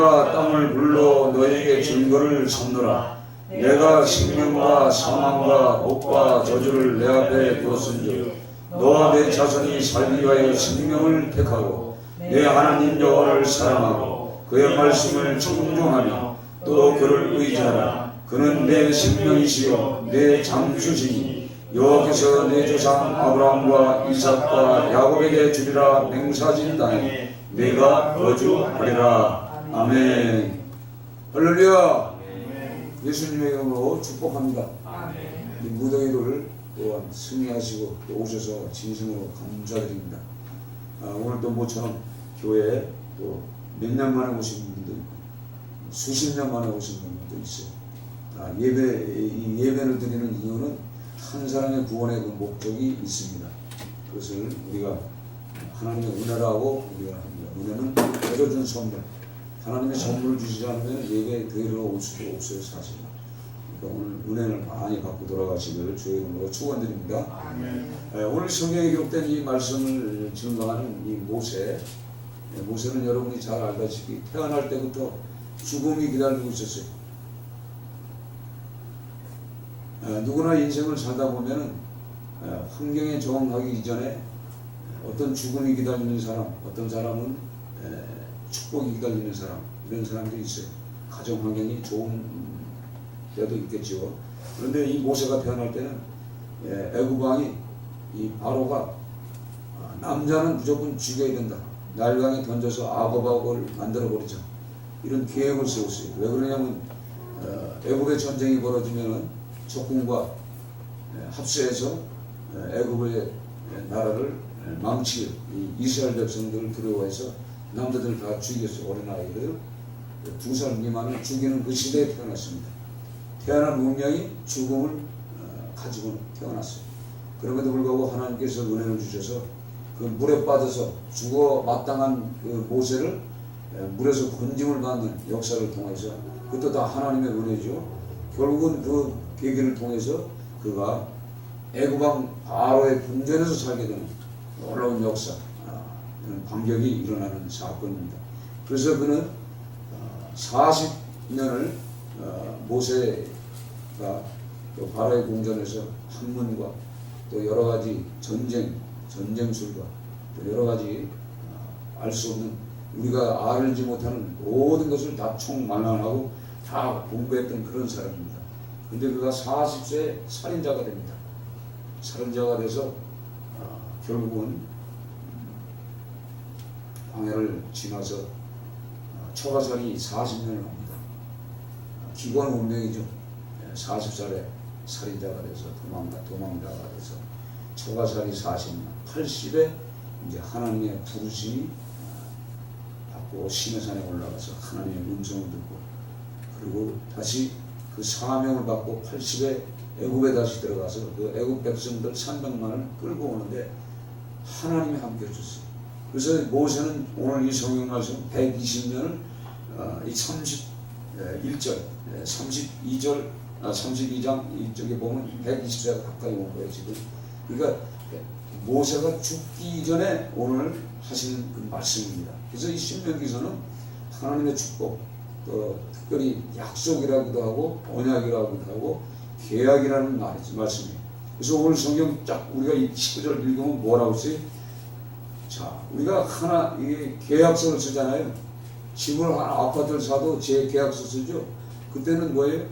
하늘과 땅을 불러 너에게 증거를 삼노라. 내가 생명과 사망과 복과 저주를 내 앞에 두었은즉 너와 내 자손이 살기 위하여 생명을 택하고 내 하나님 여호와를 사랑하고 그의 말씀을 청종하며 또 그를 의지하라. 그는 내 생명이시요 내 장수시니 여호와께서 내 조상 아브라함과 이삭과 야곱에게 주리라 맹세하신 땅에 내가 거주하리라. 아멘. 할렐루야. 예수님의 이름으로 축복합니다. 이 무더기를 또한 승리하시고 또 오셔서 진심으로 감사드립니다. 오늘 또 모처럼 교회에 또 몇 년 만에 오신 분도 있고 수십 년 만에 오신 분도 있어요. 이 예배를 드리는 이유는 한 사람의 구원의 그 목적이 있습니다. 그것을 우리가 하나님의 은혜라고 우리가 합니다. 은혜는 얻어준 선물. 하나님의 선물을 주시지 않으면 예배 드리러 올 수도 없어요, 사실. 그러니까 오늘 은혜를 많이 받고 돌아가시기를 주의 이름으로 축원드립니다. 오늘 성경에 기록된 이 말씀을 증거하는 이 모세. 모세는 여러분이 잘 알다시피 태어날 때부터 죽음이 기다리고 있었어요. 누구나 인생을 살다 보면은 환경에 적응하기 이전에 어떤 죽음이 기다리는 사람, 어떤 사람은 축복이 기다리는 사람, 이런 사람들이 있어요. 가정 환경이 좋은 때도 있겠죠. 그런데 이 모세가 태어날 때는 애굽 왕이 이 바로가 남자는 무조건 죽여야 된다. 날강에 던져서 악어박을 만들어 버리자. 이런 계획을 세웠어요. 왜 그러냐면 애굽의 전쟁이 벌어지면은 적군과 합세해서 애굽의 나라를 망칠 이스라엘 백성들을 두려워해서 남자들 다 죽였어요. 어린아이들 2살 미만을 죽이는 그 시대에 태어났습니다. 태어난 운명이 죽음을 가지고 태어났어요. 그럼에도 불구하고 하나님께서 은혜를 주셔서 그 물에 빠져서 죽어 마땅한 그 모세를 물에서 건짐을 받는 역사를 통해서, 그것도 다 하나님의 은혜죠. 결국은 그 계기를 통해서 그가 애굽왕 바로의 궁전에서 살게 되는 놀라운 역사, 이런 반격이 일어나는 사건입니다. 그래서 그는 40년을 모세가 또 바로의 궁전에서 학문과 또 여러 가지 전쟁술과 또 여러 가지 알 수 없는, 우리가 알지 못하는 모든 것을 다 총망라하고 다 공부했던 그런 사람입니다. 근데 그가 40세에 살인자가 됩니다. 살인자가 돼서 결국은 광야를 지나서 처가살이 40년을 합니다. 기관 운명이죠. 40살에 살인자가 돼서 도망자가 돼서 처가살이 40년, 80에 이제 하나님의 부르심이 받고 시내산에 올라가서 하나님의 음성을 듣고, 그리고 다시 그 사명을 받고 80에 애굽에 다시 들어가서 그 애굽 백성들 300만을 끌고 오는데 하나님이 함께 해줬어요. 그래서 모세는 오늘 이 성경 말씀 120년을 이 31절, 32절, 32장 이쪽에 보면 120세가 가까이 온 거예요, 지금. 그러니까 모세가 죽기 이전에 오늘 하시는 그 말씀입니다. 그래서 이 신명기서는 하나님의 축복, 또 특별히 약속이라고도 하고 언약이라고도 하고 계약이라는 말씀이에요. 그래서 오늘 성경 쫙 우리가 이 19절 읽으면 뭐라고 써요? 자, 우리가 하나 이게 계약서를 쓰잖아요. 집을 하나 아파트를 사도 제 계약서 쓰죠. 그때는 뭐예요?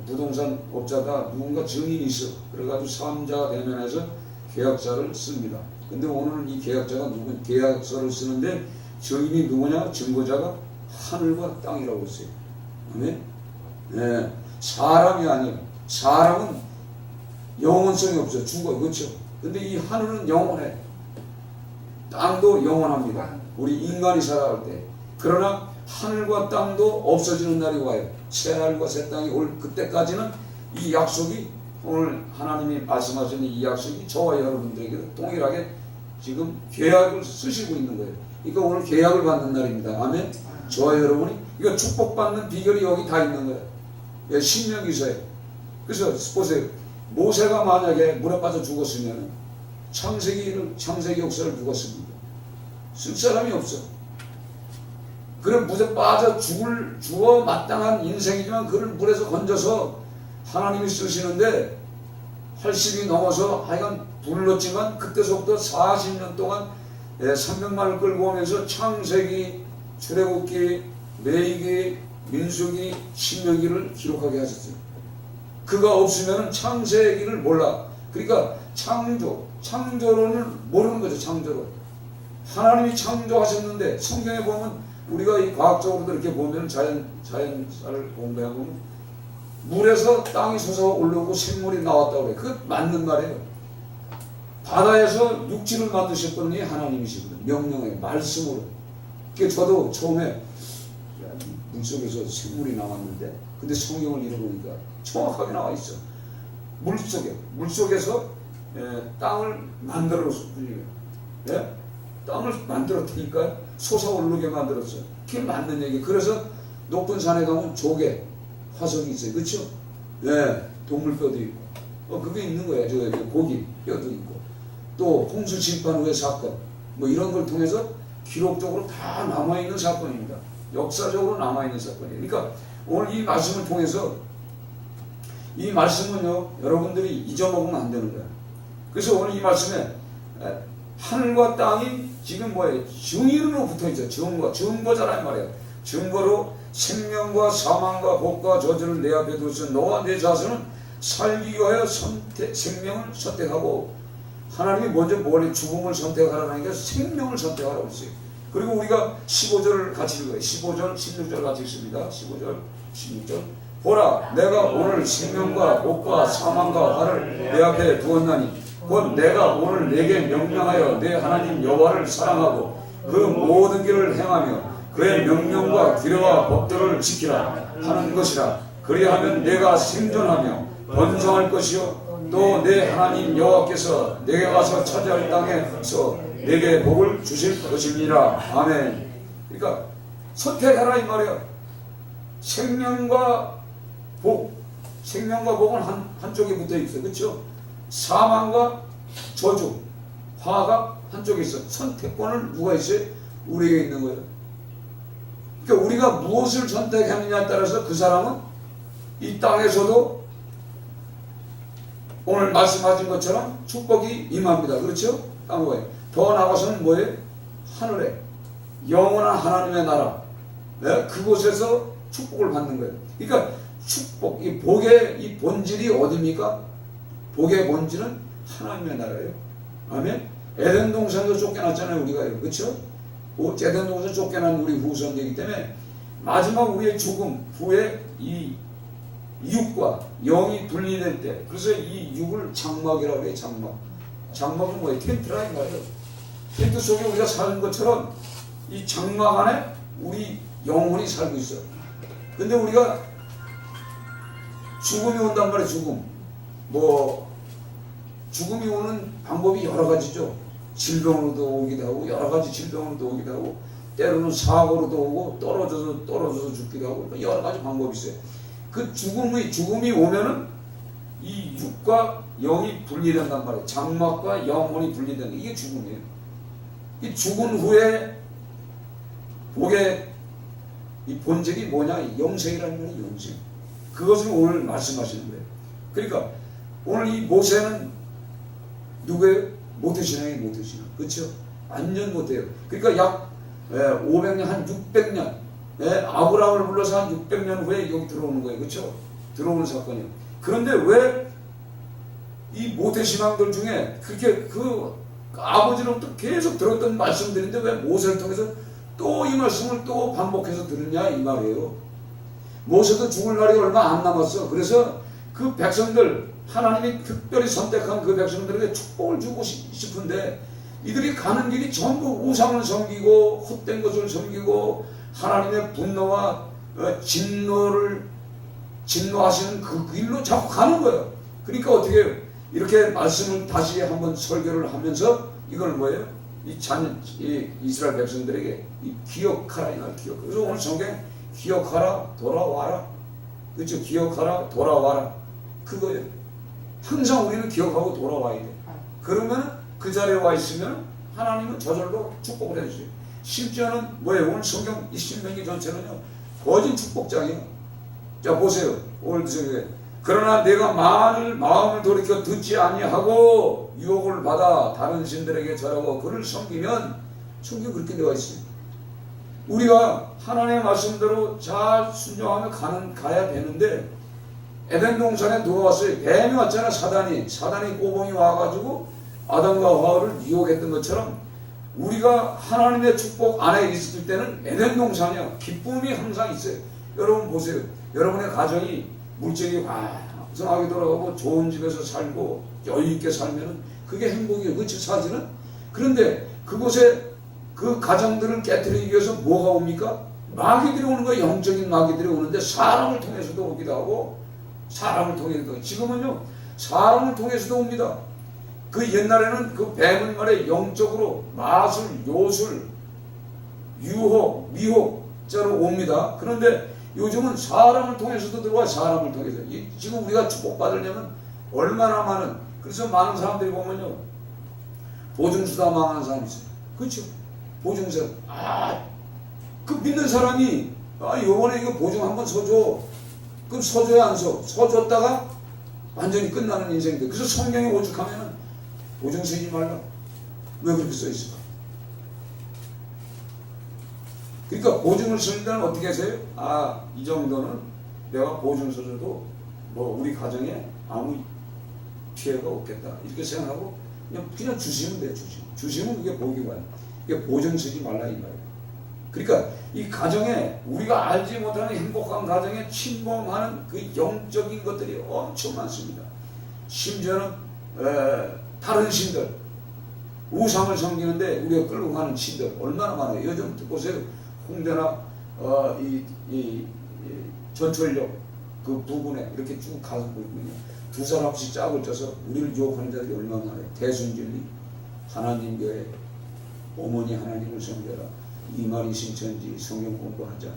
부동산 업자가 누군가 증인이 있어. 그래가지고 사업자가 대면해서 계약서를 씁니다. 근데 오늘은 이 계약자가 계약서를 쓰는데 증인이 누구냐? 증거자가 하늘과 땅이라고 했어요. 아멘? 네. 사람이 아니에요. 사람은 영원성이 없어요. 죽어요. 그렇죠? 근데 이 하늘은 영원해. 땅도 영원합니다. 우리 인간이 살아갈 때. 그러나 하늘과 땅도 없어지는 날이 와요. 새 하늘과 새 땅이 올 그때까지는 이 약속이, 오늘 하나님이 말씀하신 이 약속이 저와 여러분들에게 동일하게 지금 계약을 쓰시고 있는 거예요. 그러니까 오늘 계약을 받는 날입니다. 아멘. 저와 여러분이 이거 축복받는 비결이 여기 다 있는 거예요. 신명기서에. 그래서 보세요. 모세가 만약에 물에 빠져 죽었으면 창세기 역사를 누가 씁니까? 쓸 사람이 없어. 그런 물에 빠져 죽어 마땅한 인생이지만 그를 물에서 건져서 하나님이 쓰시는데 80이 넘어서 하여간 불렀지만 그때서부터 40년 동안 300만을 끌고 오면서 창세기, 출애굽기, 레위기, 민수기, 신명기를 기록하게 하셨어요. 그가 없으면 창세기를 몰라. 그러니까 창조론을 모르는 거죠. 창조론. 하나님이 창조하셨는데 성경에 보면 우리가 이 과학적으로도 이렇게 보면 자연사를 공부해보면 물에서 땅이 솟아오르고 생물이 나왔다고 그래요. 그거 맞는 말이에요. 바다에서 육지를 만드셨던 분이 하나님이시거든요. 명령에 말씀으로. 그게 저도 처음에 물속에서 생물이 나왔는데 근데 성경을 읽어보니까 정확하게 나와 있어. 물속에서 땅을 만들었어. 땅을 만들었으니까 솟아오르게 만들었어. 그게 맞는 얘기. 그래서 높은 산에 가면 조개, 화석이 있어요. 그렇죠? 동물뼈도 있고. 그게 있는 거야. 저 고기 뼈도 있고. 또 홍수 심판 후의 사건. 뭐 이런 걸 통해서 기록적으로 다 남아있는 사건입니다. 역사적으로 남아있는 사건이에요. 그러니까 오늘 이 말씀을 통해서 이 말씀은요, 여러분들이 잊어먹으면 안 되는 거예요. 그래서 오늘 이 말씀에 하늘과 땅이 지금 뭐예요? 증인으로 붙어 있죠. 증거자란 말이에요. 증거로 생명과 사망과 복과 저주를 내 앞에 두서 너와 내 자손은 살기 위하여 생명을 선택하고 하나님이 먼저 뭘 죽음을 선택하라는 게 생명을 선택하라고 했어요. 그리고 우리가 15절을 같이 읽어요. 15절, 16절 같이 읽습니다. 15절, 16절. 보라, 내가 오늘 생명과 복과 사망과 화를 내 앞에 두었나니 곧 내가 오늘 내게 명령하여 내 하나님 여호와를 사랑하고 그 모든 길을 행하며 그의 명령과 규례와 법도를 지키라 하는 것이라. 그리하면 내가 생존하며 번성할 것이요 또 내 하나님 여호와께서 내게 가서 차지할 땅에서 내게 복을 주실 것입니다. 아멘. 그러니까 선택하라 이 말이야. 생명과 복은 한쪽에 붙어 있어. 그렇죠? 사망과 저주, 화가 한쪽에 있어. 선택권을 누가 있어요? 우리에게 있는 거예요. 그러니까 우리가 무엇을 선택하느냐에 따라서 그 사람은 이 땅에서도 오늘 말씀하신 것처럼 축복이 임합니다. 그렇죠? 더 나아가서는 뭐예요? 하늘에 영원한 하나님의 나라, 그곳에서 축복을 받는 거예요. 그러니까 축복, 이 복의 이 본질이 어디입니까? 복의 본질은 하나님의 나라예요. 아멘. 에덴 동산도 쫓겨났잖아요, 우리가. 그렇죠? 에덴 동산 쫓겨난 우리 후손들이기 때문에 마지막 우리의 죽음 후에 이 육과 영이 분리될 때, 그래서 이 육을 장막이라고 해요. 장막은 뭐예요? 텐트라 이 말이에요. 텐트 속에 우리가 사는 것처럼 이 장막 안에 우리 영혼이 살고 있어요. 근데 우리가 죽음이 온단 말이에요. 죽음이 오는 방법이 여러 가지죠. 질병으로도 오기도 하고 여러 가지 질병으로도 오기도 하고 때로는 사고로도 오고 떨어져서 죽기도 하고 여러 가지 방법이 있어요. 그 죽음이 오면은 이 육과 영이 분리된단 말이에요. 장막과 영혼이 분리되는 이게 죽음이에요. 이 죽은 후에 복의 이 본질이 뭐냐? 영생이라는 거예요. 영생. 그것을 오늘 말씀하시는 거예요. 그러니까 오늘 이 모세는 누구예요? 모태신앙이 모태신앙. 그렇죠? 완전 못해요. 그러니까 약 500년, 한 600년, 아브라함을 불러서 한 600년 후에 여기 들어오는 거예요. 그렇죠? 들어오는 사건이에요. 그런데 왜 이 모태신앙들 중에 그렇게 그 아버지로부터 계속 들었던 말씀들인데 왜 모세를 통해서 또 이 말씀을 또 반복해서 들으냐 이 말이에요. 모세도 죽을 날이 얼마 안 남았어. 그래서 그 백성들, 하나님이 특별히 선택한 그 백성들에게 축복을 주고 싶은데 이들이 가는 길이 전부 우상을 섬기고 헛된 것을 섬기고 하나님의 분노와 진노하시는 그 길로 자꾸 가는 거예요. 그러니까 어떻게 이렇게 말씀을 다시 한번 설교를 하면서 이걸 뭐예요? 이 이스라엘 백성들에게 기억하라 이 말 기억. 그래서 오늘 성경 기억하라 돌아와라. 그렇죠? 기억하라 돌아와라. 그거예요. 항상 우리는 기억하고 돌아와야 돼. 그러면 그 자리에 와 있으면 하나님은 저절로 축복을 해주세요. 심지어는 뭐예요? 오늘 성경 이 신명기 전체는요 거진 축복장이에요. 자 보세요. 오늘 저기 그러나 내가 마음을 돌이켜 듣지 아니하고 유혹을 받아 다른 신들에게 절하고 그를 섬기면 성경 그렇게 되어 있어요. 우리가 하나님의 말씀대로 잘 순종하며 가야 되는데 에덴 동산에 누가 왔어요? 뱀이 왔잖아. 사단이 꼬봉이 와가지고 아담과 하와를 유혹했던 것처럼 우리가 하나님의 축복 안에 있을 때는 에덴 동산이야. 기쁨이 항상 있어요. 여러분 보세요. 여러분의 가정이 물질이 왕성하게 돌아가고 좋은 집에서 살고 여유있게 살면 그게 행복이에요. 그렇죠? 사실은. 그런데 그곳에 그 가정들을 깨뜨리기 위해서 뭐가 옵니까? 마귀들이 오는 거예요. 영적인 마귀들이 오는데 사람을 통해서도 오기도 하고 사람을 통해서도 지금은요 사람을 통해서도 옵니다. 그 옛날에는 그 뱀은 말에 영적으로 마술, 요술, 유혹, 미혹자로 옵니다. 그런데 요즘은 사람을 통해서도 들어와. 사람을 통해서 지금 우리가 축복받으려면 얼마나 많은, 그래서 많은 사람들이 보면요 보증수다 망하는 사람이 있어요. 그렇죠? 보증서 그 믿는 사람이 요번에 이거 보증 한번 서줘. 그럼 서줘야 안 서? 서줬다가 완전히 끝나는 인생인데 그래서 성경에 오죽하면은 보증 서지 말라. 왜 그렇게 써 있을까? 그러니까 보증을 쓸 때는 어떻게 하세요? 이 정도는 내가 보증 서줘도 뭐 우리 가정에 아무 피해가 없겠다 이렇게 생각하고 그냥 주시면 돼요. 주시면 그게 복이 와요. 이게 보증 쓰지 말라 이 말이에요. 그러니까 이 가정에 우리가 알지 못하는 행복한 가정에 침범하는 그 영적인 것들이 엄청 많습니다. 심지어는 다른 신들, 우상을 섬기는데 우리가 끌고 가는 신들 얼마나 많아요. 요즘 보세요. 홍대나 이 전철역 그 부근에 이렇게 쭉 가서 보이면요. 두 사람씩 짝을 쪄서 우리를 유혹하는 자들이 얼마나 많아요. 대순진리, 하나님 교회, 어머니 하나님을 섬겨라. 이말이 신천지 성경 공부하자.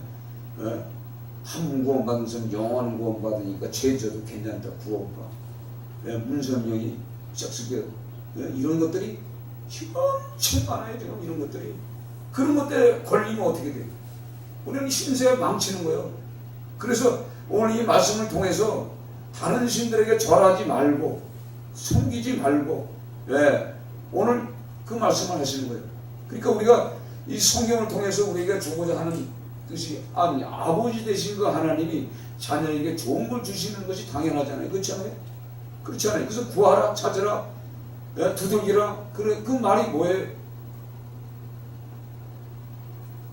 한 구원 받은 사람 영원한 구원 받으니까 죄져도 괜찮다. 구원파. 문선영이 짝수교 이런 것들이 엄청 많아요. 지금 이런 것들이. 그런 것들에 걸리면 어떻게 돼요? 우리는 신세에 망치는 거예요. 그래서 오늘 이 말씀을 통해서 다른 신들에게 절하지 말고 섬기지 말고 오늘 그 말씀을 하시는 거예요. 그러니까 우리가 이 성경을 통해서 우리에게 주고자 하는 뜻이 아버지 되신 그 하나님이 자녀에게 좋은 걸 주시는 것이 당연하잖아요. 그렇지 않아요? 그렇지 않아요? 그래서 구하라, 찾으라, 두들기라. 그 말이 뭐예요?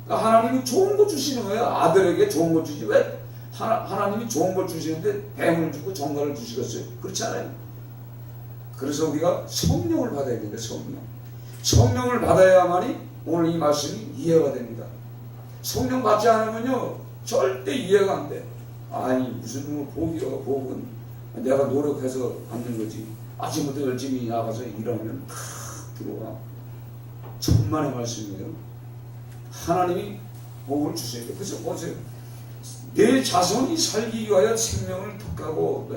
하나님이 좋은 거 주시는 거예요. 아들에게 좋은 거 주지. 왜 하나님이 좋은 걸 주시는데 뱀을 주고 정갈을 주시겠어요? 그렇지 않아요? 그래서 우리가 성령을 받아야 됩니다. 성령을 받아야만이 오늘 이 말씀이 이해가 됩니다. 성령 받지 않으면요 절대 이해가 안 돼. 무슨 복은 내가 노력해서 받는 거지. 아침부터 열심히 나가서 일하면 탁 들어와. 천만의 말씀이에요. 하나님이 복을 주셔야 돼요. 그래서 보세요. 내 자손이 살기 위하여 생명을 택하고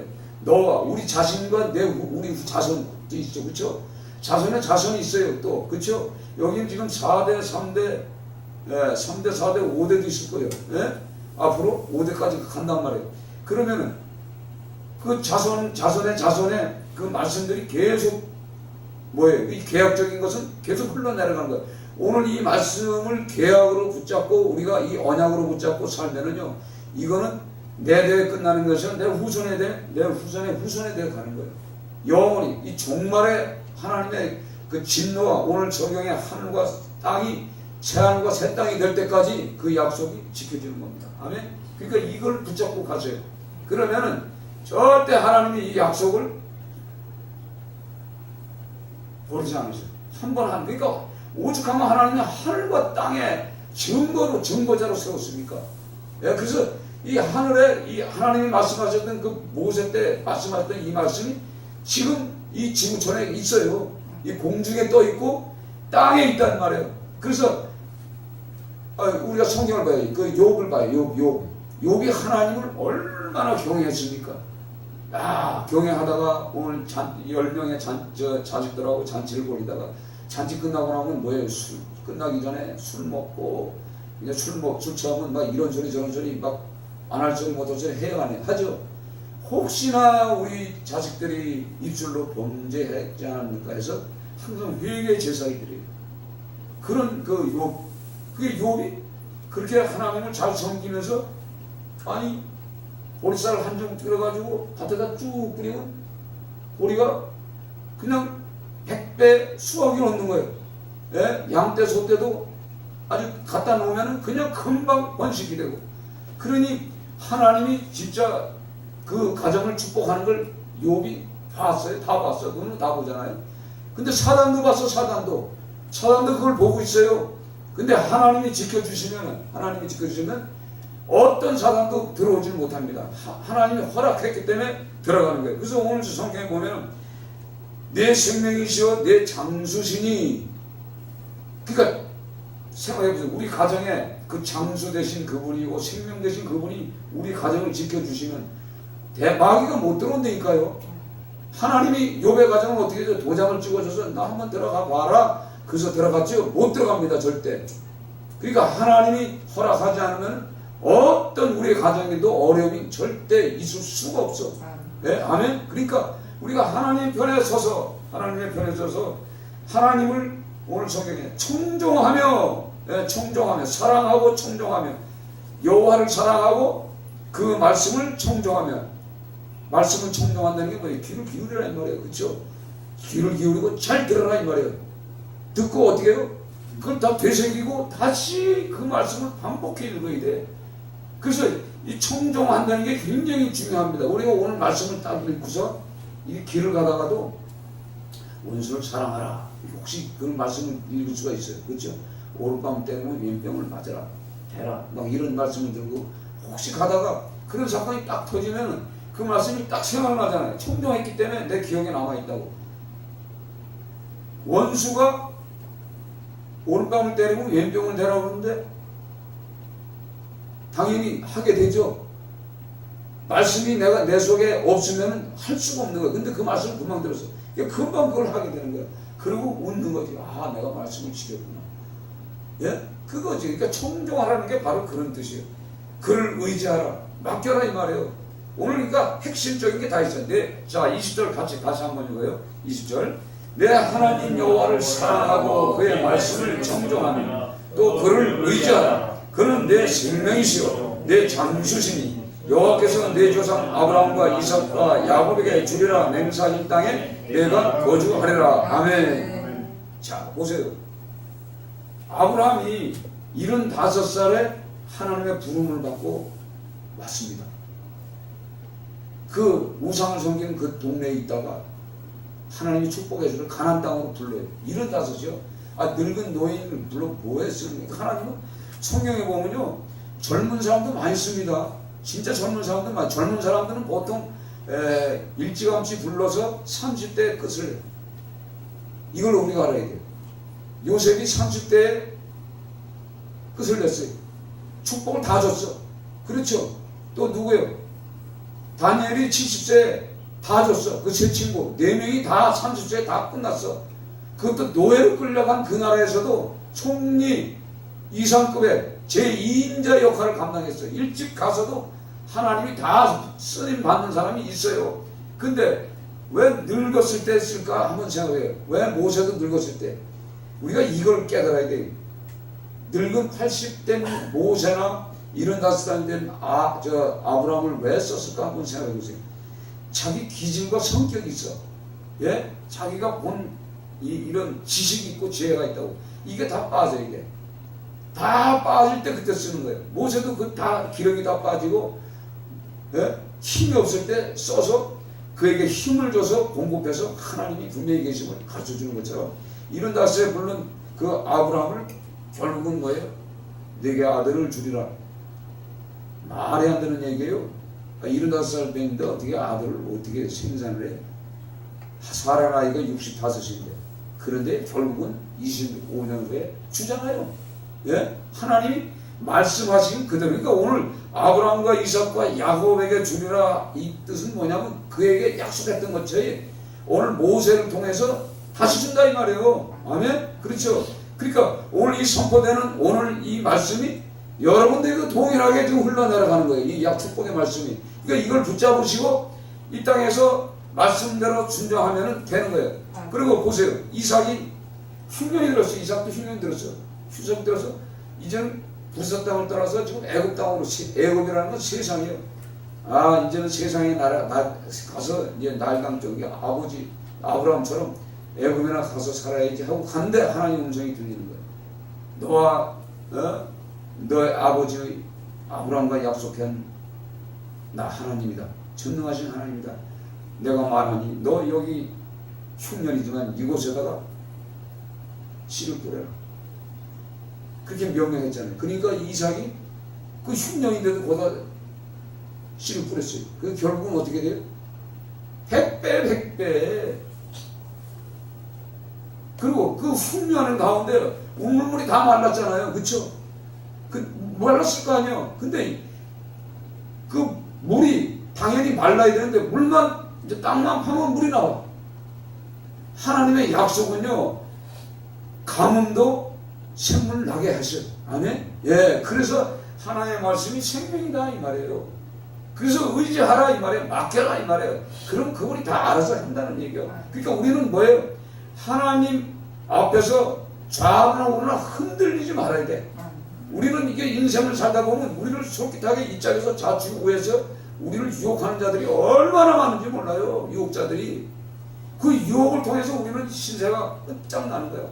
너와 우리 자신과 우리 자손도 있죠. 그렇죠? 자손에 자손이 있어요. 또 그렇죠? 여기는 지금 4대, 3대, 3대, 4대, 5대도 있을 거예요. 앞으로 5대까지 간단 말이에요. 그러면은 그 자손의 그 말씀들이 계속 뭐예요? 이 계약적인 것은 계속 흘러내려가는 거예요. 오늘 이 말씀을 계약으로 붙잡고 우리가 이 언약으로 붙잡고 살면은요, 이거는 내 대에 끝나는 것이 아니라 내 후손에 대해 가는 거예요. 영원히 이 종말의 하나님의 그 진노와 오늘 적용의 하늘과 땅이 새하늘과 새 땅이 될 때까지 그 약속이 지켜지는 겁니다. 아멘. 그러니까 이걸 붙잡고 가세요. 그러면은 절대 하나님이 이 약속을 버리지 않으세요. 한번 그러니까 오죽하면 하나님이 하늘과 땅에 증거자로 세웠습니까? 그래서 이 하늘에 이 하나님이 말씀하셨던 그 모세 때 말씀하셨던 이 말씀이 지금 이 지구촌에 있어요. 이 공중에 떠 있고 땅에 있단 말이에요. 그래서 우리가 성경을 봐요. 그 욥을 봐요. 욥이 하나님을 얼마나 경외했습니까? 경외하다가 오늘 10명의 자식들하고 잔치를 벌이다가 잔치 끝나고 나면 뭐예요? 끝나기 전에 술 먹고 그냥 술 취하면 막 이런 소리 저런 소리 막 안 할 소리 못 할 소리 해야 하죠. 혹시나 우리 자식들이 입술로 범죄했지 않을까 해서 항상 회개 제사를 드려요. 그런 그게 욥이 그렇게 하나님을 잘 섬기면서 아니 보리쌀 한 점 끓여가지고 밭에다 쭉 뿌리면 보리가 그냥 100배 수확이 얻는 거예요. 예? 양떼 소떼도 아주 갖다 놓으면 그냥 금방 번식이 되고, 그러니 하나님이 진짜 그 가정을 축복하는 걸 욥이 봤어요. 다 봤어요. 눈은 다 보잖아요. 근데 사단도 봤어. 사단도 그걸 보고 있어요. 근데 하나님이 지켜주시면 어떤 사단도 들어오지 못합니다. 하나님이 허락했기 때문에 들어가는 거예요. 그래서 오늘 성경에 보면 내 생명이시여 내 장수시니, 그러니까 생각해보세요. 우리 가정에 그 장수 되신 그분이고 생명 되신 그분이 우리 가정을 지켜주시면 마귀가 못 들어온다니까요. 하나님이 욥의 가정은 어떻게 해서 도장을 찍어줘서 나 한번 들어가 봐라. 그래서 들어갔죠? 못 들어갑니다. 절대. 그러니까 하나님이 허락하지 않으면 어떤 우리의 가정에도 어려움이 절대 있을 수가 없어. 네? 아멘. 그러니까 우리가 하나님 편에 서서 하나님을 오늘 성경에 청종하며, 사랑하고 청종하며, 여호와를 사랑하고 그 말씀을 청종하며, 말씀을 청종한다는 게 뭐예요? 귀를 기울이라 이 말이에요. 그렇죠? 귀를 기울이고 잘 들어라 이 말이에요. 듣고 어떻게 해요? 그걸 다 되새기고 다시 그 말씀을 반복해 읽어야 돼. 그래서 이 청종한다는 게 굉장히 중요합니다. 우리가 오늘 말씀을 딱 읽고서 이 길을 가다가도 원수를 사랑하라. 혹시 그런 말씀을 읽을 수가 있어요. 그렇죠? 오른밤 때리면 왼병을 맞아라. 해라. 막 이런 말씀을 들고 혹시 가다가 그런 사건이 딱 터지면 그 말씀이 딱 생각나잖아요. 청종했기 때문에 내 기억에 남아있다고. 원수가 오른밤을 때리면 왼병을 대라 그러는데 당연히 하게 되죠. 말씀이 내 속에 없으면 할 수가 없는 거예요. 근데 그 말씀을 금방 들었어. 금방 그걸 하게 되는 거야. 그리고 웃는 거지. 아, 내가 말씀을 지켰구나. 예? 그거지. 그러니까 청종하라는 게 바로 그런 뜻이에요. 그를 의지하라. 맡겨라 이 말이에요. 오늘 그러니까 핵심적인 게 다 있어요. 자, 20절 다시 한번 읽어요. 20절. 내 하나님 여호와를 사랑하고 그의 말씀을 청종하며 또 그를 의지하라. 그는 내 생명이시요 내 장수시니 여호와께서 내 조상 아브라함과 이삭과 야곱에게 주리라 맹세하신 땅에 내가 거주하리라. 아멘. 자, 보세요. 아브라함이 75살에 하나님의 부름을 받고 왔습니다. 그 우상을 섬기는 그 동네에 있다가 하나님이 축복해주는 가나안 땅으로 불러요. 75이요. 늙은 노인을 불러 뭐 했습니까? 하나님은 성경에 보면요, 젊은 사람도 많이 씁니다. 진짜 젊은 사람도 많이. 젊은 사람들은 보통 일찌감치 불러서 30대에 끝을 내요. 이걸 우리가 알아야 돼요. 요셉이 30대에 끝을 냈어요. 축복을 다 줬어. 그렇죠? 또 누구예요? 다니엘이 70세에 다 줬어. 그 세 친구 4명이 다 30세에 다 끝났어. 그것도 노예로 끌려간 그 나라에서도 총리 이상급의 제2인자 역할을 감당했어요. 일찍 가서도 하나님이 다 쓰임 받는 사람이 있어요. 근데 왜 늙었을 때 쓸까 한번 생각해요. 왜 모세도 늙었을 때? 우리가 이걸 깨달아야 돼요. 늙은 80된 모세나 75살 된 아브라함을 왜 썼을까 한번 생각해 보세요. 자기 기질과 성격이 있어. 예? 자기가 본 이런 지식이 있고 지혜가 있다고. 이게 다 빠져, 이게. 다 빠질 때 그때 쓰는 거예요. 모세도 그 다 기력이 다 빠지고, 예? 힘이 없을 때 써서 그에게 힘을 줘서 공급해서 하나님이 분명히 계심을 가르쳐 주는 것처럼 75살에 부른 그 아브라함을 결국은 뭐예요? 내게 아들을 주리라. 말이 안 되는 얘기예요. 75살 됐는데 어떻게 아들을 어떻게 생산을 해? 사라 나이가 65인데. 그런데 결국은 25년 후에 주잖아요. 예? 하나님이 말씀하신 그대로. 그러니까 오늘 아브라함과 이삭과 야곱에게 주리라 이 뜻은 뭐냐면 그에게 약속했던 것처럼 오늘 모세를 통해서 다시 준다 이 말이에요. 아멘? 그렇죠. 그러니까 오늘 이 선포되는 오늘 이 말씀이 여러분들에게 동일하게 지금 흘러내려가는 거예요. 이 약 축복의 말씀이. 그러니까 이걸 붙잡으시고 이 땅에서 말씀대로 순종하면 되는 거예요. 그리고 보세요. 이삭이 흉년이 들었어요. 이삭도 흉년이 들었어요. 휴석 들어서 이제는 부서 땅을 떠나서 지금 애굽 땅으로, 애굽이라는 건 세상이에요. 아, 이제는 세상에 가서 이제 날강 쪽에 아버지 아브라함처럼 애굽이나 가서 살아야지 하고 간데 하나님 음성이 들리는 거예요. 너와 너의 아버지 아브라함과 약속한 나 하나님이다. 전능하신 하나님이다. 내가 말하니 너 여기 흉년이지만 이곳에다가 씨를 뿌려라. 그렇게 명령했잖아요. 그러니까 이삭이 그 흉년인데도 거기다 씨를 뿌렸어요. 그 결국은 어떻게 돼요? 100배. 그리고 그 흉년 가운데 우물물이 다 말랐잖아요. 그쵸? 말랐을 거 아니에요. 근데 그 물이 당연히 말라야 되는데 물만 이제 땅만 파면 물이 나와. 하나님의 약속은요, 가뭄도 생물 나게 하셔. 아멘? 예, 그래서 하나님의 말씀이 생명이다 이 말이에요. 그래서 의지하라 이 말이에요. 맡겨라 이 말이에요. 그럼 그분이 다 알아서 한다는 얘기예요. 그러니까 우리는 뭐예요? 하나님 앞에서 좌우나 우나 흔들리지 말아야 돼. 우리는 이게 인생을 살다 보면 우리를 솔깃하게 이 짝에서 좌측 우에서 우리를 유혹하는 자들이 얼마나 많은지 몰라요. 유혹자들이. 그 유혹을 통해서 우리는 신세가 끝장나는 거예요.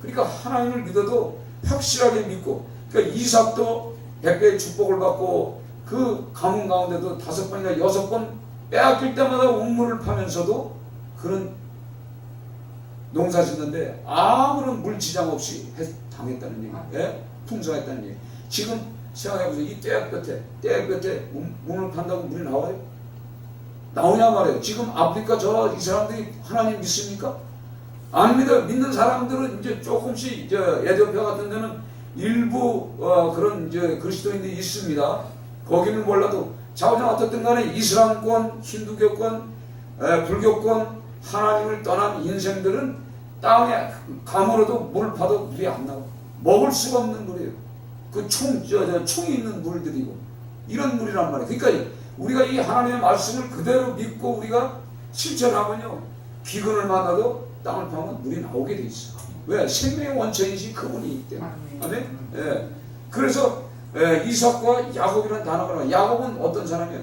그러니까 하나님을 믿어도 확실하게 믿고, 그러니까 이삭도 100배의 축복을 받고 그 가뭄 가운데도 5번이나 6번 빼앗길 때마다 우물을 파면서도 그런 농사 짓는데 아무런 물 지장 없이 당했다는 얘기예요. 예? 풍성했다는 얘기. 지금 생각해보세요. 이 떼약 끝에 문을 판다고 물이 나와요? 나오냐 말이에요. 지금 아프리카 이 사람들이 하나님 믿습니까? 안 믿어요. 믿는 사람들은 이제 조금씩 에티오피아 같은 데는 일부 그런 그리스도인들이 있습니다. 거기는 몰라도 자오장 어떻든 간에 이슬람권, 힌두교권, 불교권, 하나님을 떠난 인생들은 땅에 가물어도 물 파도 물이 안 나와. 먹을 수가 없는 물이에요. 그 총이 있는 물들이고 이런 물이란 말이에요. 그러니까 우리가 이 하나님의 말씀을 그대로 믿고 우리가 실천하면요, 기근을 만나도 땅을 파면 물이 나오게 돼 있어. 왜? 생명의 원천이신 그분이 있기 때문에. 아멘? 예. 그래서 이삭과 야곱이라는 단어가 나와요. 야곱은 어떤 사람이에요?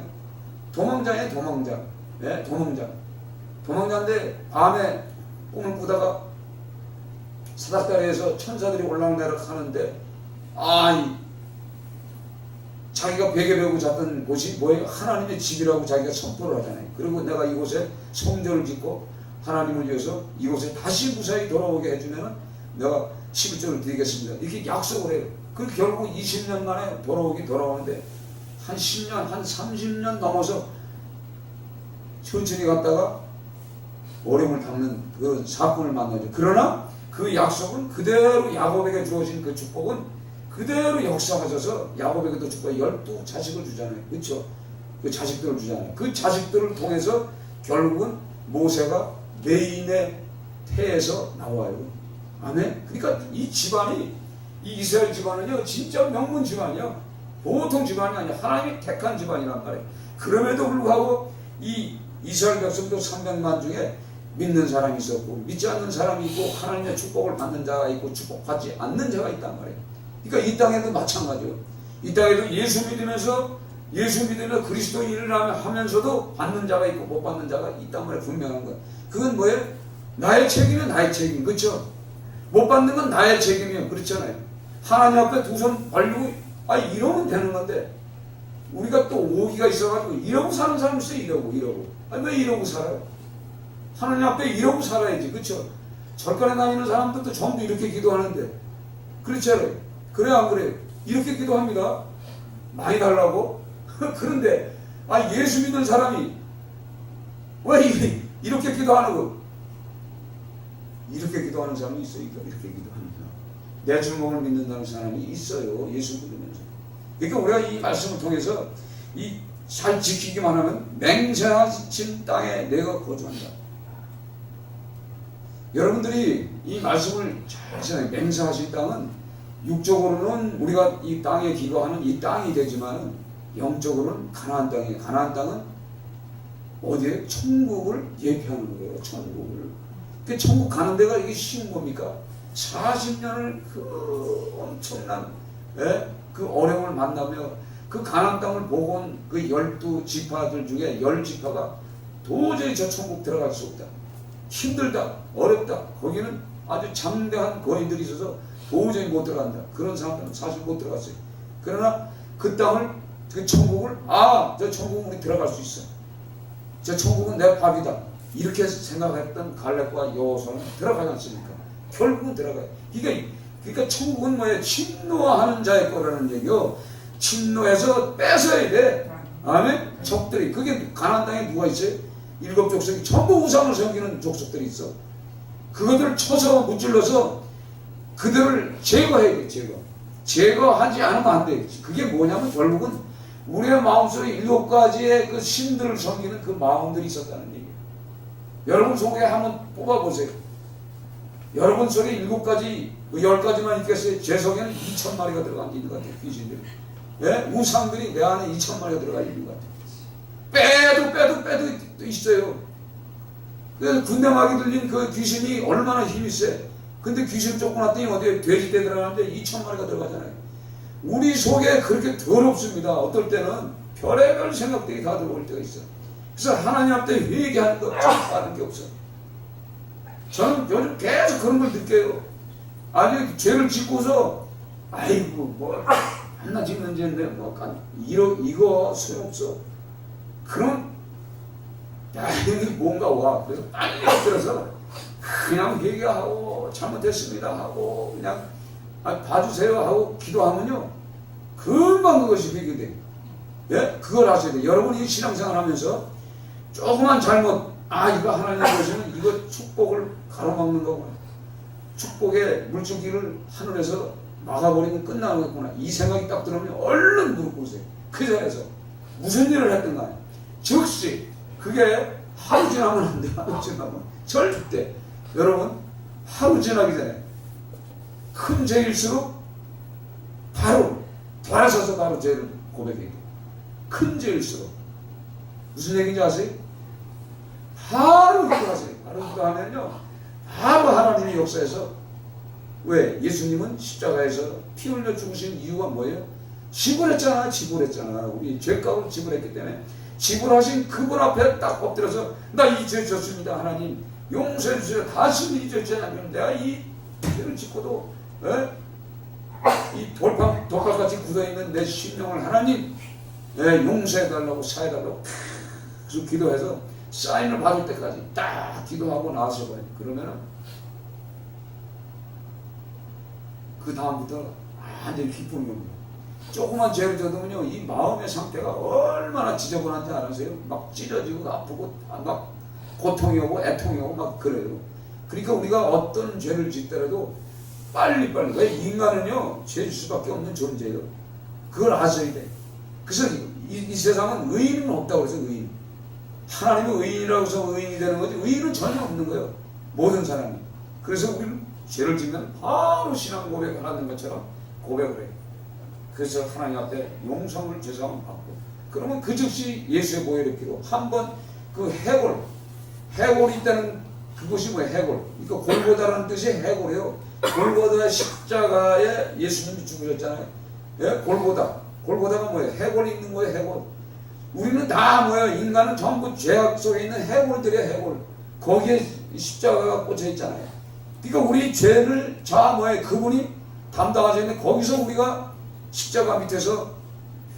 도망자예요. 도망자. 예? 도망자인데 밤에 꿈을 꾸다가 사닥다리에서 천사들이 올라오내락 하는데 자기가 베개 베고 잤던 곳이 뭐예요? 하나님의 집이라고 자기가 선포를 하잖아요. 그리고 내가 이곳에 성전을 짓고 하나님을 위해서 이곳에 다시 무사히 돌아오게 해주면 내가 11조를 드리겠습니다. 이렇게 약속을 해요. 그 결국 20년 만에 돌아오는데 한 10년, 한 30년 넘어서 천천히 갔다가 어려움을 당는 그 사건을 만나죠. 그러나 그 약속은 그대로 야곱에게 주어진 그 축복은 그대로 역사하셔서 야곱에게도 축복 12자식을 주잖아요. 그렇죠? 그 자식들을 주잖아요. 그 자식들을 통해서 결국은 모세가 메인의 태에서 나와요. 아멘? 그러니까 이 집안이, 이 이스라엘 집안은요, 진짜 명문 집안이야. 보통 집안이 아니야. 하나님이 택한 집안이란 말이에요. 그럼에도 불구하고 이 이스라엘 백성도 300만 중에 믿는 사람이 있었고 믿지 않는 사람이 있고 하나님의 축복을 받는 자가 있고 축복받지 않는 자가 있단 말이에요. 그러니까 이 땅에도 마찬가지예요. 이 땅에도 예수 믿으면서 그리스도인을 하면서도 받는 자가 있고 못 받는 자가 있단 말이에요. 분명한 건. 그건 뭐예요? 나의 책임은 나의 책임. 그렇죠? 못 받는 건 나의 책임이에요. 그렇잖아요. 하나님 앞에 두 손 벌리고 이러면 되는 건데 우리가 또 오기가 있어가지고 이러고 사는 사람 있어요. 이러고. 왜 이러고 살아요? 하나님 앞에 이러고 살아야지. 그렇죠? 절간에 다니는 사람들도 전부 이렇게 기도하는데 그렇잖아요. 그래요, 안 그래요? 이렇게 기도합니다. 많이 달라고? 그런데 예수 믿는 사람이 왜 이렇게 기도하는 거? 이렇게 기도하는 사람이 있어요. 이렇게 기도하는 사람. 내 주먹을 믿는다는 사람이 있어요. 예수 믿으면서. 그러니까 우리가 이 말씀을 통해서 잘 지키기만 하면 맹세하신 땅에 내가 거주한다. 여러분들이 이 말씀을 잘 맹세하신 땅은 육적으로는 우리가 이 땅에 기거하는 이 땅이 되지만 영적으로는 가나안 땅이에요. 가나안 땅은 어디에? 천국을 예표하는 거예요. 천국을. 그 천국 가는 데가 이게 쉬운 겁니까? 40년을 그 엄청난 그 어려움을 만나며 그 가나안 땅을 보고 온 그 12지파들 중에 10지파가 도저히 저 천국 들어갈 수 없다. 힘들다. 어렵다. 거기는 아주 장대한 거인들이 있어서 도저히 못 들어간다. 그런 사람들은 사실 못 들어갔어요. 그러나 그 땅을, 그 천국을, 저 천국은 우리 들어갈 수 있어. 저 천국은 내 밥이다. 이렇게 생각했던 갈렙과 여호수아는 들어가지 않습니까? 결국은 들어가요. 그러니까 천국은 뭐예요? 침노하는 자의 거라는 얘기요. 침노해서 뺏어야 돼. 아멘? 적들이. 그게 가나안 땅에 누가 있어요? 7족속이 전부 우상을 섬기는 족속들이 있어. 그것들을 쳐서 무찔러서 그들을 제거해야 돼. 제거하지 않으면 안 돼. 그게 뭐냐면 결국은 우리의 마음속에 7가지의 그 신들을 섬기는 그 마음들이 있었다는 얘기예요. 여러분 속에 한번 뽑아보세요. 여러분 속에 7가지, 10가지만 있겠어요? 제 속에는 2,000마리가 들어간 게 있는 것 같아요. 귀신들이. 우상들이 내 안에 2,000마리가 들어가 있는 것 같아요. 빼도 있어요. 그래서 군대막이 들린 그 귀신이 얼마나 힘이 세. 근데 귀신 쫓겨났더니 어디에 돼지떼 들어가는데 2,000마리가 들어가잖아요. 우리 속에 그렇게 더럽습니다. 어떨 때는 별의별 생각들이 다 들어올 때가 있어. 그래서 하나님 앞에 회개하는 거 다른 게 없어. 저는 요즘 계속 그런 걸 느껴요. 아니 죄를 짓고서 아이고 뭐 하나 짓는 죄인데 뭐 이거 소용없어. 그럼 여기 뭔가 와. 그래서 빨리 엎드려서 그냥 회개하고 잘못했습니다 하고 그냥 봐주세요 하고 기도하면요 금방 그것이 회개돼요. 예? 그걸 하셔야 돼요. 여러분이 신앙생활 하면서 조그만 잘못 이거 하나님 보시면 이거 축복을 가로막는 거구나. 축복의 물줄기를 하늘에서 막아버리면 끝나는 거구나. 이 생각이 딱 들으면 얼른 무릎 꿇으세요. 그 자리에서 무슨 일을 했든 간에 즉시 그게 하루 지나면 안 돼. 하루 지나면 절대. 여러분 하루 지나기 전에 큰 죄일수록 바로 돌아서서 바로 죄를 고백해야 돼요. 큰 죄일수록 무슨 얘기인지 아세요? 바로 기도하세요. 바로 기도하면요 바로 하나님의 역사에서 왜? 예수님은 십자가에서 피 흘려 죽으신 이유가 뭐예요? 지불했잖아. 우리 죄값을 지불했기 때문에 지불하신 그분 앞에 딱 엎드려서 나 이 죄 졌습니다. 하나님 용서해 주세요. 다시는 이 죄 짓지 않으면 내가 이 죄를 짓고도 이 돌팔같이 굳어있는 내 심령을 하나님 용서해달라고 사해달라고 계속 기도해서 사인을 받을 때까지 딱 기도하고 나서 봐요. 그러면은 그 다음부터 완전히 기쁘는 겁니다. 조그만 죄를 져도면요 이 마음의 상태가 얼마나 지저분한지 아세요? 막 찢어지고 아프고 막 고통이 오고 애통이 오고 막 그래요. 그러니까 우리가 어떤 죄를 짓더라도 빨리 왜 인간은요 죄질 수밖에 없는 존재예요. 그걸 아셔야 돼. 그래서 이 세상은 의인은 없다고 그래서 의인. 하나님은 의인이라고 해서 의인이 되는 거지 의인은 전혀 없는 거예요. 모든 사람이. 그래서 우리는 죄를 짓면 바로 신앙 고백을 하는 것처럼 고백을 해요. 그래서 하나님 앞에 용서를 죄사함을 받고 그러면 그 즉시 예수의 보혈의 피로 한번 그 해골이 있다는 그것이 뭐예요? 해골. 그러니까 골고다라는 뜻이 해골이에요. 골고다 십자가에 예수님이 죽으셨잖아요. 예? 골고다가 뭐예요? 해골이 있는 거예요. 해골. 우리는 다 뭐예요? 인간은 전부 죄악 속에 있는 해골들이에요. 해골. 거기에 십자가가 꽂혀 있잖아요. 그러니까 우리 죄를 뭐예요? 그분이 담당하셔야 되는데 거기서 우리가 십자가 밑에서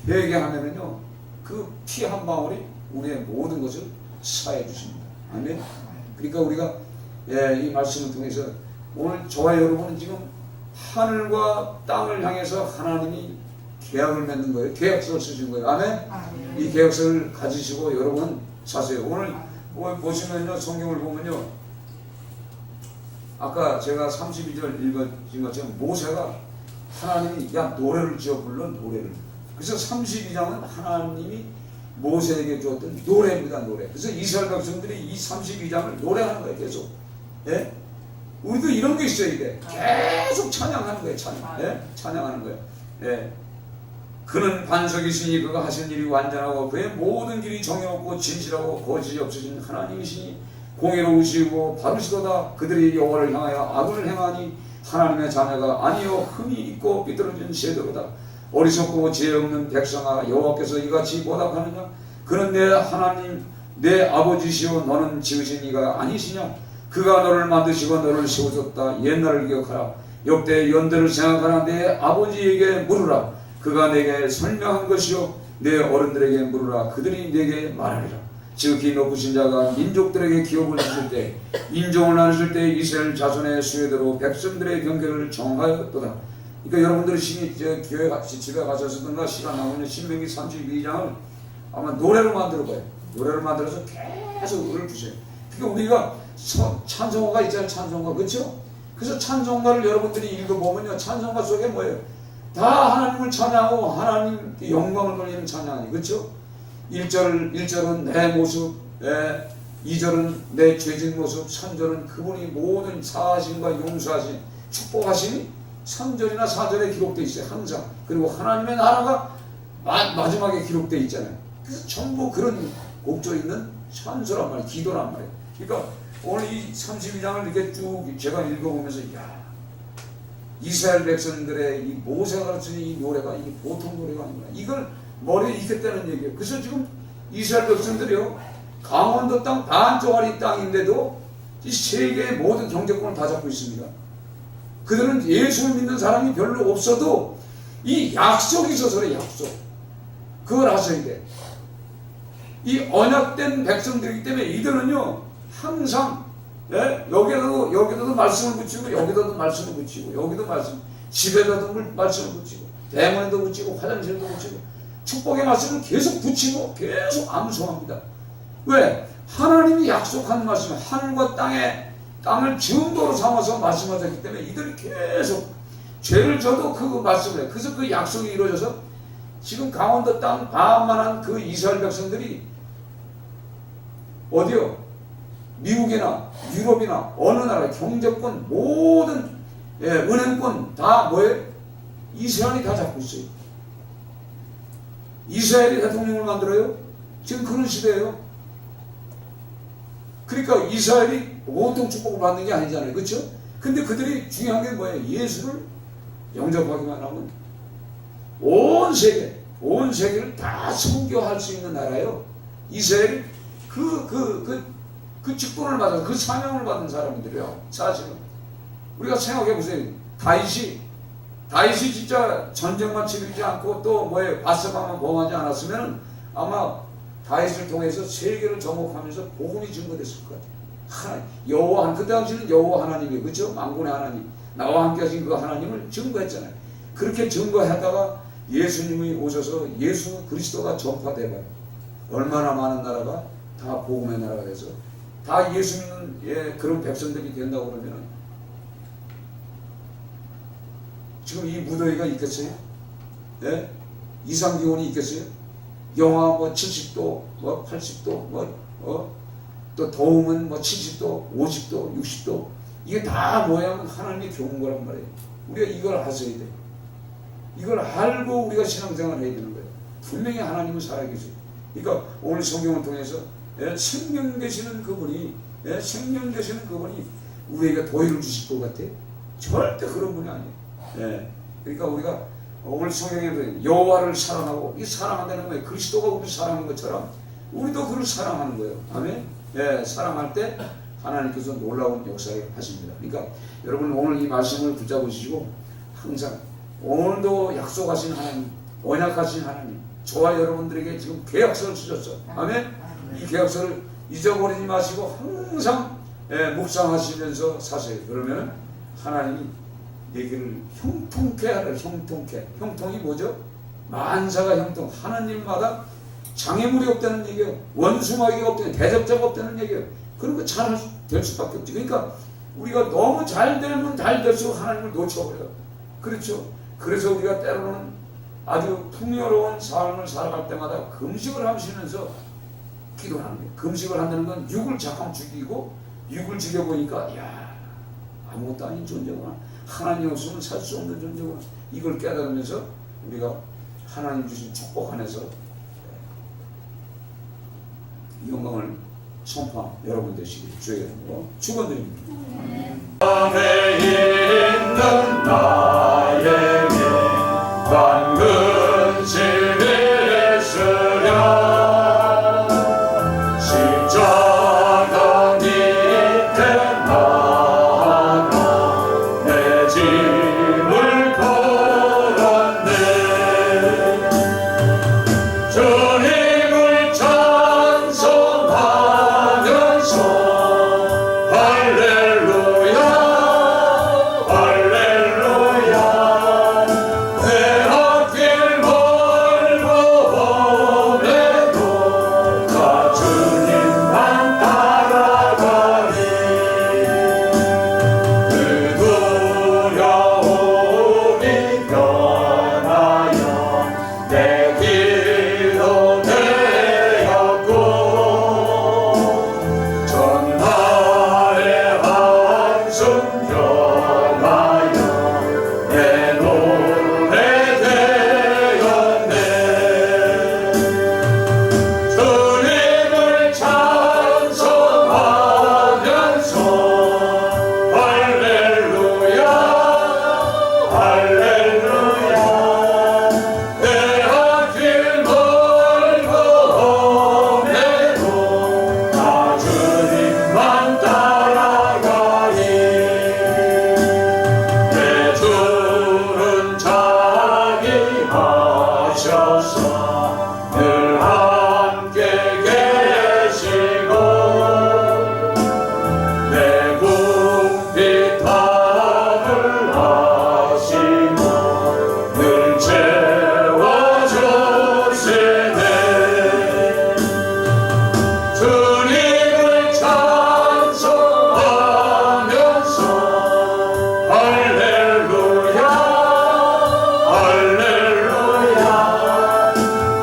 회개하면은요 그 피 한 방울이 우리의 모든 것을 사해 주십니다. 아멘. 그러니까 우리가 이 말씀을 통해서 오늘 저와 여러분은 지금 하늘과 땅을 향해서 하나님이 계약을 맺는 거예요. 계약서를 쓰신 거예요. 아멘. 이 계약서를 가지시고 여러분 사세요. 오늘 보시면요 성경을 보면요 아까 제가 32절 읽어진 것처럼 모세가 하나님이 노래를 지어 불러 노래를. 그래서 32장은 하나님이 모세에게 주었던 노래입니다. 노래. 그래서 이스라엘 백성들이 이 32장을 노래하는 거예요. 계속. 예? 우리도 이런 게 있어야 돼. 계속 찬양하는 거예요. 찬양. 예? 찬양하는 거예요. 예. 그는 반석이시니 그가 하신 일이 완전하고 그의 모든 길이 정의롭고 진실하고 거짓이 없으신 하나님이시니 공의로우시고 바르시도다. 그들이 여호와를 향하여 악을 행하니 하나님의 자녀가 아니요 흠이 있고 삐뚤어진 제도로다. 어리석고 지혜 없는 백성아, 여호와께서 이같이 보답하느냐? 그는 내 하나님 내 아버지시오 너는 지으신 이가 아니시냐? 그가 너를 만드시고 너를 세우셨다. 옛날을 기억하라. 역대 연대를 생각하라. 내 아버지에게 물으라. 그가 내게 설명한 것이요 내 어른들에게 물으라. 그들이 내게 말하리라. 지극히 높으신 자가 민족들에게 기업을 주실 때 인종을 나누실 때 이스라엘 자손의 수요대로 백성들의 경계를 정하였도다. 그러니까 여러분들이 교회 같이 집에 가셔서든가 시간 나오면 신명기 32장을 아마 노래로 만들어봐요. 노래로 만들어서 계속 을을 주세요. 그러니까 우리가 찬송가가 있잖아요. 찬송가. 그렇죠? 그래서 찬송가를 여러분들이 읽어보면요. 찬송가 속에 뭐예요? 다 하나님을 찬양하고 하나님 영광을 돌리는 찬양이. 그렇죠? 1절은 내 모습, 2절은 내 죄진 모습, 3절은 그분이 모든 사하심과 용서하심, 축복하심이 3절이나 4절에 기록되어 있어요. 항상. 그리고 하나님의 나라가 마지막에 기록되어 있잖아요. 그래서 전부 그런 곡조 있는 찬소란 말이에요. 기도란 말이에요. 그러니까 오늘 이 32장을 이렇게 쭉 제가 읽어보면서 야, 이스라엘 백성들의 이 모세가 가르치는 이 노래가 이게 보통 노래가 아니구나. 이걸 머리에 익혔다는 얘기예요. 그래서 지금 이스라엘 백성들이요, 강원도 땅 반쪽짜리 땅인데도 이 세계의 모든 경제권을 다 잡고 있습니다. 그들은 예수를 믿는 사람이 별로 없어도 이 약속이 있어서 그래. 약속. 그걸 아셔야 돼. 이 언약된 백성들이기 때문에 이들은요 항상 여기다도 말씀을 붙이고 여기다도 말씀을 붙이고 여기도 말씀, 집에다도 말씀을 붙이고 대문에도 붙이고 화장실에도 붙이고 축복의 말씀을 계속 붙이고 계속 암송합니다. 왜? 하나님이 약속한 말씀, 하늘과 땅을 증거로 삼아서 말씀하셨기 때문에 이들이 계속 죄를 져도 그 말씀을 해. 그래서 그 약속이 이루어져서 지금 강원도 땅 반만한 그 이스라엘 백성들이 어디요? 미국이나 유럽이나 어느 나라 경제권 모든 은행권 다 뭐예요? 이스라엘이 다 잡고 있어요. 이스라엘이 대통령을 만들어요? 지금 그런 시대예요. 그러니까 이스라엘이 보통 축복을 받는 게 아니잖아요. 그렇죠? 근데 그들이 중요한 게 뭐예요? 예수를 영접하기만 하면 온 세계를 다 선교할 수 있는 나라예요. 이스라엘이 그 직분을 받은, 그 사명을 받은 사람들이에요. 사실은 우리가 생각해 보세요. 다윗이 진짜 전쟁만 치르지 않고 또 바세바만 범하지 않았으면 아마 다윗을 통해서 세계를 정복하면서 복음이 증거됐을 것 같아요. 여호와, 그 당시는 여호와 하나님이, 그렇죠? 만군의 하나님, 나와 함께 하신 그 하나님을 증거했잖아요. 그렇게 증거하다가 예수님이 오셔서 예수 그리스도가 전파돼봐요. 얼마나 많은 나라가 다 복음의 나라가 돼서 다 예수 믿는 그런 백성들이 된다고 그러면 지금 이 무더위가 있겠어요? 이상기온이 있겠어요? 영하 70도, 80도, 또 더우면 70도, 50도, 60도. 이게 다 뭐냐면 하나님의 교훈 거란 말이에요. 우리가 이걸 아셔야 돼요. 이걸 알고 우리가 신앙생활을 해야 되는 거예요. 분명히 하나님은 살아계세요. 그러니까 오늘 성경을 통해서 생명 되시는 그분이, 생명 되시는 그분이 우리에게 도의를 주실 것 같아요? 절대 그런 분이 아니에요. 그러니까 우리가 오늘 성경에 여호와를 사랑하고, 이 사랑한다는 거예요. 그리스도가 우리를 사랑하는 것처럼 우리도 그를 사랑하는 거예요. 아멘. 사랑할 때 하나님께서 놀라운 역사를 하십니다. 그러니까 여러분 오늘 이 말씀을 붙잡으시고 항상 오늘도 약속하신 하나님, 언약하신 하나님, 저와 여러분들에게 지금 계약서를 주셨어. 아멘. 이 계약서를 잊어버리지 마시고 항상 묵상하시면서 사세요. 그러면 하나님이 얘기를 형통케 하라. 형통이 뭐죠? 만사가 형통. 하나님마다 장애물이 없다는 얘기예요. 원수마귀가 없다는, 대적자가 없다는 얘기예요. 그런 거 잘 될 수밖에 없지. 그러니까 우리가 너무 잘 되면 잘 될수록 하나님을 놓쳐버려요. 그렇죠? 그래서 우리가 때로는 아주 풍요로운 삶을 살아갈 때마다 금식을 하시면서 기도하는 거예요. 금식을 한다는 건 육을 잠깐 죽이고, 육을 죽여보니까 야, 아무것도 아닌 존재구나. 하나님 없으면 살 수 없는 존재구나. 이걸 깨달으면서 우리가 하나님 주신 축복 안에서 영광을 선포한 여러분 되시길 주의 이름으로 축원드립니다. 안에 있는 나에게 당근심이 있으랴 십자가 밑에 나가 내 짐을 걸었네 주님을 찬송하면서 할렐루야 할렐루야 내 앞길 멀고 오매도 다 주님만 따라가리 그 두려움이 변하여 내 기도 되었고 전날의 한숨 변하여 내 노래 되었네 주님을 찬송하면서 할렐루야 할렐루야 내 앞길 멀고 오매도 다 주님만 따라가리 내 주는 자기 하셔서 늘 함께 계시고 내 궁핍함을 아시고 늘 채워주시네 주님을 찬송하면서 할렐루야 할렐루야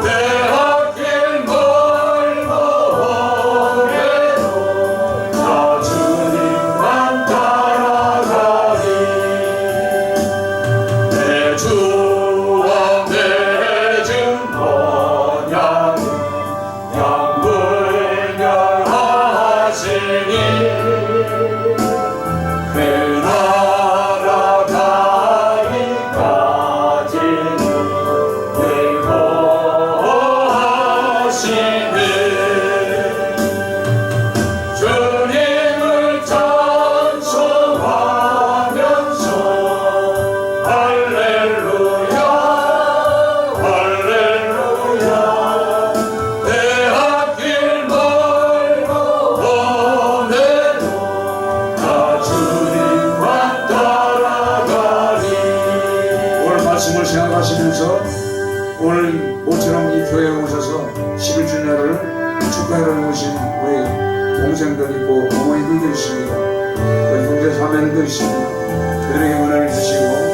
내 앞길 멀고 오매도 다 주님만 따라가리 내 주와 맺은 언약은 영불멸하시니 그 나라 가기까지는 늘 거하시네 주님을 찬송하면서 할렐루야 할렐루야 내 앞길 멀고 오매도 다 주님만 따라가리 오늘 말씀을 생각하시면서 오늘 모처럼 이 교회에 오셔서 11주년을 축하하러 오신 우리 동생들 있고 어머니들도 있습니다. 우리 형제 자매들도 있습니다. 그들에게 은혜를 주시고